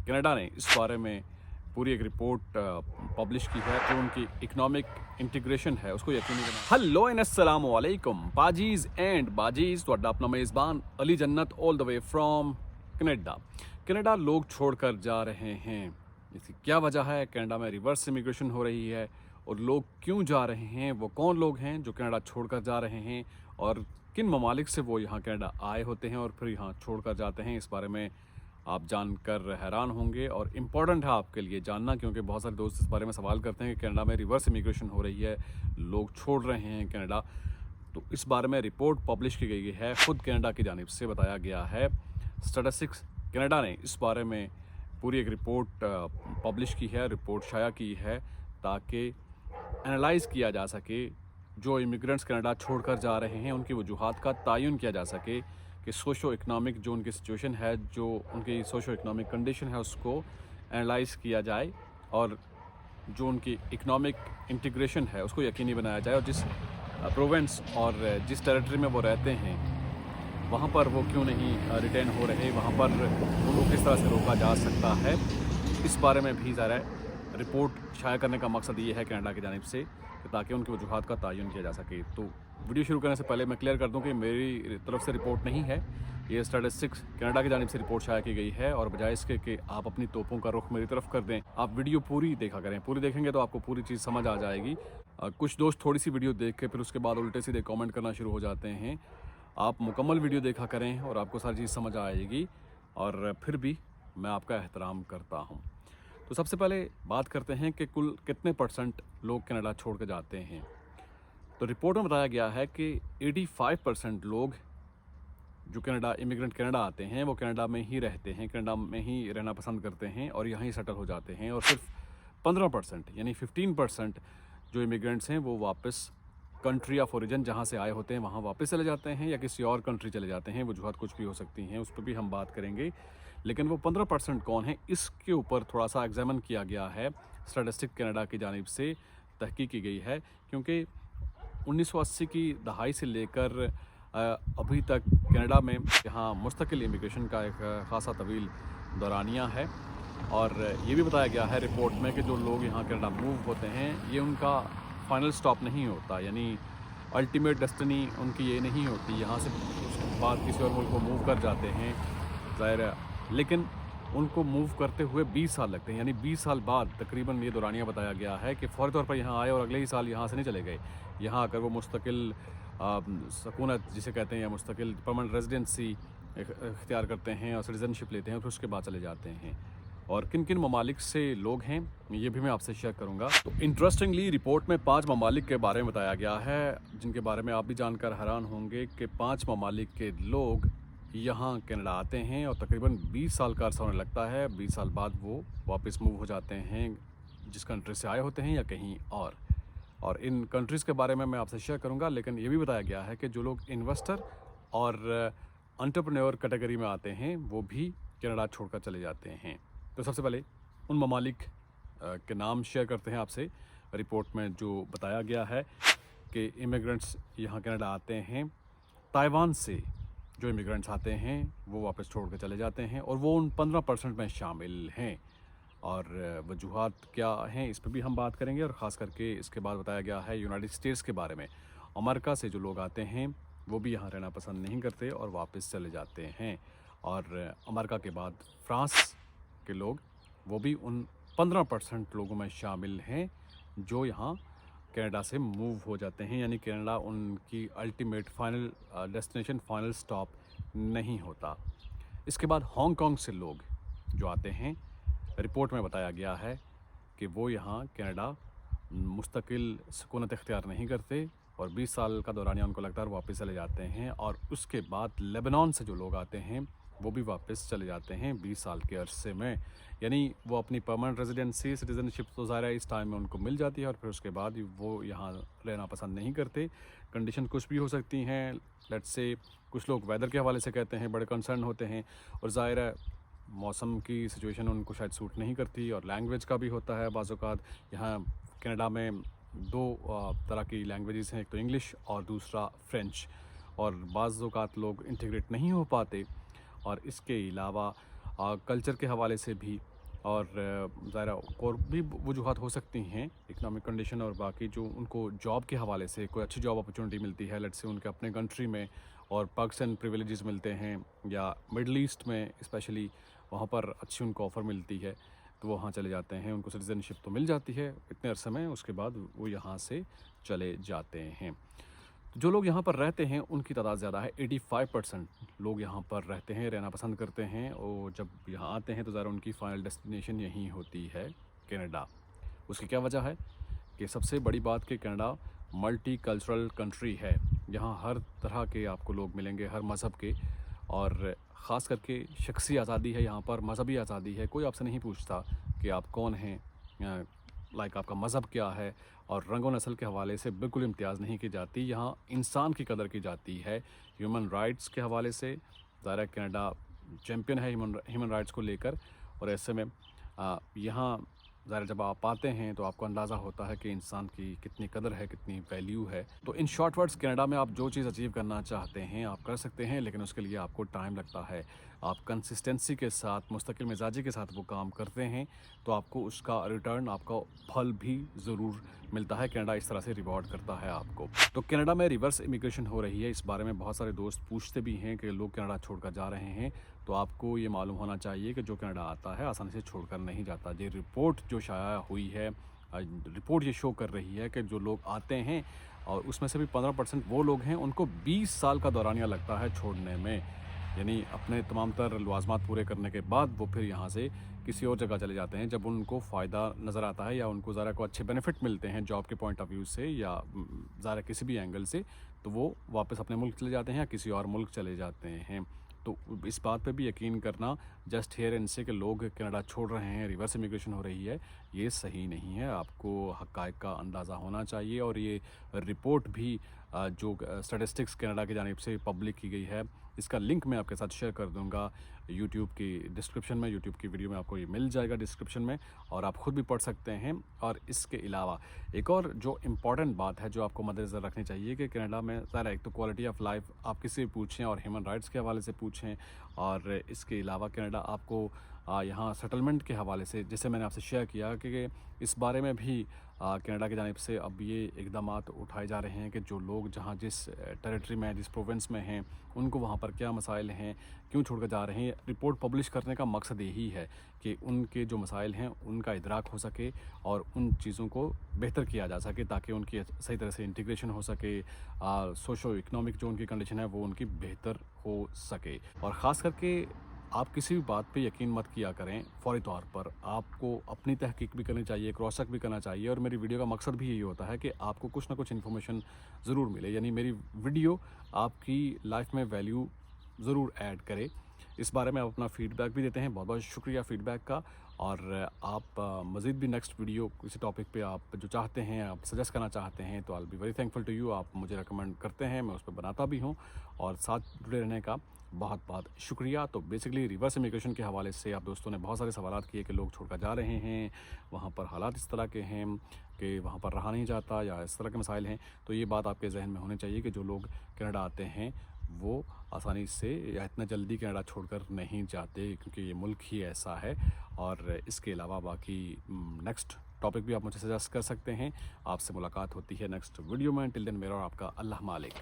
Canada ने इस बारे में पूरी एक रिपोर्ट पब्लिश की है जो उनकी इकोनॉमिक इंटीग्रेशन है उसको यकीनी बनाया। हेलो एंड अस्सलाम वालेकुम पाजीज एंड बाजीज, ਤੁਹਾਡਾ अपना मेज़बान अली जन्नत all the way from Canada. Canada लोग छोड़कर जा रहे हैं, इसकी क्या वजह है? कनाडा में रिवर्स इमिग्रेशन हो रही है और लोग क्यों जा रहे हैं, वो कौन लोग हैं जो कनाडा छोड़कर जा रहे हैं और किन ममालिक से वो यहाँ कनाडा आए होते हैं और फिर यहाँ छोड़कर जाते हैं, इस बारे में आप जानकर हैरान होंगे और इम्पॉर्टेंट है आपके लिए जानना, क्योंकि बहुत सारे दोस्त इस बारे में सवाल करते हैं कि कनाडा में रिवर्स इमिग्रेशन हो रही है, लोग छोड़ रहे हैं कनाडा। तो इस बारे में रिपोर्ट पब्लिश की गई है, खुद कनाडा की जानिब से बताया गया है। स्टैटिस्टिक्स कनाडा ने इस बारे में पूरी एक रिपोर्ट पब्लिश की है, रिपोर्ट शाया की है, ताकि एनालाइज़ किया जा सके जो इमिग्रेंट्स कनाडा छोड़कर जा रहे हैं उनकी वजूहात का तयन किया जा सके कि सोशो इकनॉमिक जो उनकी सिचुएशन है, जो उनकी सोशो इकनॉमिक कंडीशन है, उसको एनालाइज़ किया जाए और जो उनकी इकनॉमिक इंटीग्रेशन है उसको यकीनी बनाया जाए और जिस प्रोविंस और जिस टेरिटरी में वो रहते हैं वहाँ पर वो क्यों नहीं रिटेन हो रहे, वहाँ पर उनको किस तरह से रोका जा सकता है, इस बारे में भी ज़रा रिपोर्ट शाया करने का मकसद ये है कनाडा की जानिब से कि ताकि उनकी वजूहात का तयन किया जा सके। तो वीडियो शुरू करने से पहले मैं क्लियर कर दूं कि मेरी तरफ से रिपोर्ट नहीं है, ये स्टैटिस्टिक्स कनाडा की जानिब से रिपोर्ट शाया की गई है और बजाय इसके कि आप अपनी तोपों का रुख मेरी तरफ कर दें, आप वीडियो पूरी देखा करें। पूरी देखेंगे तो आपको पूरी चीज़ समझ आ जाएगी। कुछ दोस्त थोड़ी सी वीडियो देख के फिर उसके बाद उल्टे सीधे कॉमेंट करना शुरू हो जाते हैं। आप मुकम्मल वीडियो देखा करें और आपको सारी चीज़ समझ आएगी और फिर भी मैं आपका एहतराम करता हूँ। तो सबसे पहले बात करते हैं कि कुल कितने % लोग कनाडा छोड़ के जाते हैं। तो रिपोर्ट में बताया गया है कि 85% लोग जो कनाडा इमिग्रेंट कनाडा आते हैं वो कनाडा में ही रहते हैं, कनाडा में ही रहना पसंद करते हैं और यहाँ ही सेटल हो जाते हैं और सिर्फ 15% यानी 15% जो इमिग्रेंट्स हैं वो वापस कंट्री ऑफ ओरिजिन जहाँ से आए होते हैं वहाँ वापस चले जाते हैं या किसी और कंट्री चले जाते हैं। वजूहत कुछ भी हो सकती हैं, उस पर भी हम बात करेंगे। लेकिन वो 15% कौन है, इसके ऊपर थोड़ा सा एग्जामिन किया गया है, स्टैटिस्टिक कनाडा की जानिब से तहकीक की गई है, क्योंकि 1980 की दहाई से लेकर अभी तक कनाडा में यहाँ मुस्तकिल इमिग्रेशन का एक ख़ासा तवील दौरानिया है। और ये भी बताया गया है रिपोर्ट में कि जो लोग यहाँ कनाडा मूव होते हैं ये उनका फाइनल स्टॉप नहीं होता, यानी अल्टीमेट डेस्टिनी उनकी ये नहीं होती, यहाँ से उसके बाद किसी और मुल्क को मूव कर जाते हैं ज़ाहिर है, लेकिन उनको मूव करते हुए 20 साल लगते हैं। यानी 20 साल बाद तकरीबन ये दौरानिया बताया गया है कि फ़ौरी तौर पर यहाँ आए और अगले ही साल यहाँ से नहीं चले गए। यहाँ आकर वो मुस्तकिल सकूनत जिसे कहते हैं या मुस्तकिल परमानेंट रेजिडेंसी इख्तियार करते हैं और सिटीज़नशिप लेते हैं, फिर उसके बाद चले जाते हैं। और किन किन ममालिक से लोग हैं ये भी मैं आपसे शेयर करूंगा। तो इंटरेस्टिंगली रिपोर्ट में 5 ममालिक के बारे में बताया गया है, जिनके बारे में आप भी जानकर हैरान होंगे कि 5 ममालिक के लोग यहाँ कनाडा आते हैं और तकरीबन 20 साल का अर्सा होने लगता है। 20 साल बाद वो वापस मूव हो जाते हैं जिस कंट्री से आए होते हैं या कहीं और इन कंट्रीज़ के बारे में मैं आपसे शेयर करूंगा। लेकिन ये भी बताया गया है कि जो लोग इन्वेस्टर और एंटरप्रेन्योर कैटेगरी में आते हैं वो भी कनाडा छोड़कर चले जाते हैं। तो सबसे पहले उन ममालिक के नाम शेयर करते हैं आपसे। रिपोर्ट में जो बताया गया है कि इमिग्रेंट्स यहाँ कनाडा आते हैं, ताइवान से जो इमिग्रेंट्स आते हैं वो वापस छोड़ के चले जाते हैं और वो उन 15% में शामिल हैं। और वजूहात क्या हैं इस पर भी हम बात करेंगे और ख़ास करके इसके बाद बताया गया है यूनाइटेड स्टेट्स के बारे में। अमेरिका से जो लोग आते हैं वो भी यहाँ रहना पसंद नहीं करते और वापस चले जाते हैं। और अमेरिका के बाद फ्रांस के लोग वो भी उन 15% लोगों में शामिल हैं जो यहाँ कनाडा से मूव हो जाते हैं, यानी कनाडा उनकी ultimate final destination, final stop नहीं होता। इसके बाद हांगकांग से लोग जो आते हैं, रिपोर्ट में बताया गया है कि वो यहाँ कनाडा मुस्तकिल सुकूनत इख्तियार नहीं करते और 20 साल का दौरानिया उनको लगता है वापस चले जाते हैं। और उसके बाद लेबनान से जो लोग आते हैं वो भी वापस चले जाते हैं 20 साल के अरसे में, यानी वो अपनी परमानेंट रेजिडेंसी, सिटीज़नशिप तो ज़ाहिर है इस टाइम में उनको मिल जाती है और फिर उसके बाद वो यहाँ रहना पसंद नहीं करते। कंडीशन कुछ भी हो सकती हैं, लेट्स से कुछ लोग वेदर के हवाले से कहते हैं, बड़े कंसर्न होते हैं और ज़ाहिर है मौसम की सिचुएशन उनको शायद सूट नहीं करती और लैंग्वेज का भी होता है। बाज़ औक़ात यहाँ कनाडा में 2 तरह की लैंग्वेजेस हैं, एक तो इंग्लिश और दूसरा फ्रेंच, और बाज़ औक़ात लोग इंटीग्रेट नहीं हो पाते। और इसके अलावा कल्चर के हवाले से भी और ज़ाहिर और भी वजूहत हो सकती हैं, इकोनॉमिक कंडीशन और बाकी जो उनको जॉब के हवाले से कोई अच्छी जॉब अपॉर्चुनिटी मिलती है, लेट्स से उनके अपने कंट्री में और पर्क्स एंड प्रिविलेजेस मिलते हैं, या मिडल ईस्ट में स्पेशली वहाँ पर अच्छी उनको ऑफ़र मिलती है तो वो वहाँ चले जाते हैं। उनको सिटीज़नशिप तो मिल जाती है इतने अरसे में, उसके बाद वो यहाँ से चले जाते हैं। जो लोग यहाँ पर रहते हैं उनकी तादाद ज़्यादा है, 85% लोग यहाँ पर रहते हैं, रहना पसंद करते हैं, और जब यहाँ आते हैं तो ज़रा उनकी फ़ाइनल डेस्टिनेशन यहीं होती है, कनाडा। उसकी क्या वजह है कि सबसे बड़ी बात कि कनाडा मल्टी कल्चरल कंट्री है। यहाँ हर तरह के आपको लोग मिलेंगे, हर मज़हब के, और ख़ास करके शख्सी आज़ादी है यहाँ पर, मज़हबी आज़ादी है। कोई आपसे नहीं पूछता कि आप कौन हैं, लाइक आपका मज़हब क्या है, और रंग व नस्ल के हवाले से बिल्कुल इम्तियाज़ नहीं की जाती। यहाँ इंसान की कदर की जाती है। ह्यूमन राइट्स के हवाले से ज़ाहिर कनाडा चैम्पियन है ह्यूमन राइट्स को लेकर, और ऐसे में यहाँ ज़ाहिर जब आप आते हैं तो आपको अंदाज़ा होता है कि इंसान की कितनी कदर है, कितनी वैल्यू है। तो इन शॉर्ट वर्ड्स कनाडा में आप जो चीज़ अचीव करना चाहते हैं आप कर सकते हैं, लेकिन उसके लिए आपको टाइम लगता है। आप कंसिस्टेंसी के साथ, मुस्तकिल मिजाजी के साथ वो काम करते हैं तो आपको उसका रिटर्न, आपका फल भी ज़रूर मिलता है। कनाडा इस तरह से रिवॉर्ड करता है आपको। तो कनाडा में रिवर्स इमिग्रेशन हो रही है, इस बारे में बहुत सारे दोस्त पूछते भी हैं कि लोग कनाडा छोड़कर जा रहे हैं। तो आपको ये मालूम होना चाहिए कि जो कनाडा आता है आसानी से छोड़कर नहीं जाता। ये रिपोर्ट जो शाया हुई है, रिपोर्ट ये शो कर रही है कि जो लोग आते हैं और उसमें से भी 15% वो लोग हैं उनको 20 साल का दौरानिया लगता है छोड़ने में। यानी अपने तमाम तर लवाजमात पूरे करने के बाद वो फिर यहाँ से किसी और जगह चले जाते हैं जब उनको फ़ायदा नज़र आता है, या उनको ज़रा को अच्छे बेनिफिट मिलते हैं जॉब के पॉइंट ऑफ व्यू से, या ज़रा किसी भी एंगल से, तो वो वापस अपने मुल्क चले जाते हैं या किसी और मुल्क चले जाते हैं। तो इस बात पे भी यकीन करना जस्ट हेयर एंड से कि लोग कनाडा छोड़ रहे हैं, रिवर्स इमिग्रेशन हो रही है, ये सही नहीं है। आपको हक़ाइक़ का अंदाज़ा होना चाहिए। और ये रिपोर्ट भी जो स्टैटिस्टिक्स कनाडा की जानिब से पब्लिक की गई है, इसका लिंक मैं आपके साथ शेयर कर दूंगा यूट्यूब की डिस्क्रिप्शन में, यूट्यूब की वीडियो में आपको ये मिल जाएगा डिस्क्रिप्शन में, और आप ख़ुद भी पढ़ सकते हैं। और इसके अलावा एक और जो इम्पॉर्टेंट बात है जो आपको मद्देनज़र रखनी चाहिए कि कनाडा में ज़रा एक तो क्वालिटी ऑफ लाइफ आप किसी भी पूछें और ह्यूमन राइट्स के हवाले से पूछें, और इसके अलावा कनाडा आपको यहाँ सेटलमेंट के हवाले से, जैसे मैंने आपसे शेयर किया कि इस बारे में भी कनाडा की जानिब से अब ये इक़दाम उठाए जा रहे हैं कि जो लोग जहाँ जिस टेरिटरी में, जिस प्रोविंस में हैं, उनको वहाँ पर क्या मसाइल हैं, क्यों छोड़ कर जा रहे हैं। रिपोर्ट पब्लिश करने का मकसद यही है कि उनके जो मसाइल हैं उनका इदराक हो सके और उन चीज़ों को बेहतर किया जा सके, ताकि उनकी सही तरह से इंटीग्रेशन हो सके, सोशो इकनॉमिक जो उनकी कंडीशन है वो उनकी बेहतर हो सके। और ख़ास करके आप किसी भी बात पे यकीन मत किया करें फ़ौरी तौर पर, आपको अपनी तहकीक भी करनी चाहिए, क्रॉस चेक भी करना चाहिए। और मेरी वीडियो का मकसद भी यही होता है कि आपको कुछ ना कुछ इन्फॉर्मेशन ज़रूर मिले, यानी मेरी वीडियो आपकी लाइफ में वैल्यू ज़रूर ऐड करे। इस बारे में आप अपना फ़ीडबैक भी देते हैं, बहुत बहुत शुक्रिया फ़ीडबैक का। और आप मज़ीद भी नेक्स्ट वीडियो किसी टॉपिक पे आप जो चाहते हैं, आप सजेस्ट करना चाहते हैं, तो I be very thankful to you. आप मुझे रिकमेंड करते हैं, मैं उस पर बनाता भी हूँ, और साथ जुड़े रहने का बहुत बहुत शुक्रिया। तो बेसिकली रिवर्स इमिग्रेशन के हवाले से आप दोस्तों ने बहुत सारे सवाल किए कि लोग छोड़कर जा रहे हैं, वहाँ पर हालात इस तरह के हैं कि वहाँ पर रहा नहीं जाता, या इस तरह के मसाइल हैं। तो ये बात आपके जहन में होनी चाहिए कि जो लोग कनाडा आते हैं वो आसानी से या इतना जल्दी कनाडा छोड़कर नहीं जाते, क्योंकि ये मुल्क ही ऐसा है। और इसके अलावा बाकी नेक्स्ट टॉपिक भी आप मुझे सजेस्ट कर सकते हैं। आपसे मुलाकात होती है नेक्स्ट वीडियो में। टिल देन मेरा और आपका अल्लाह मालिक।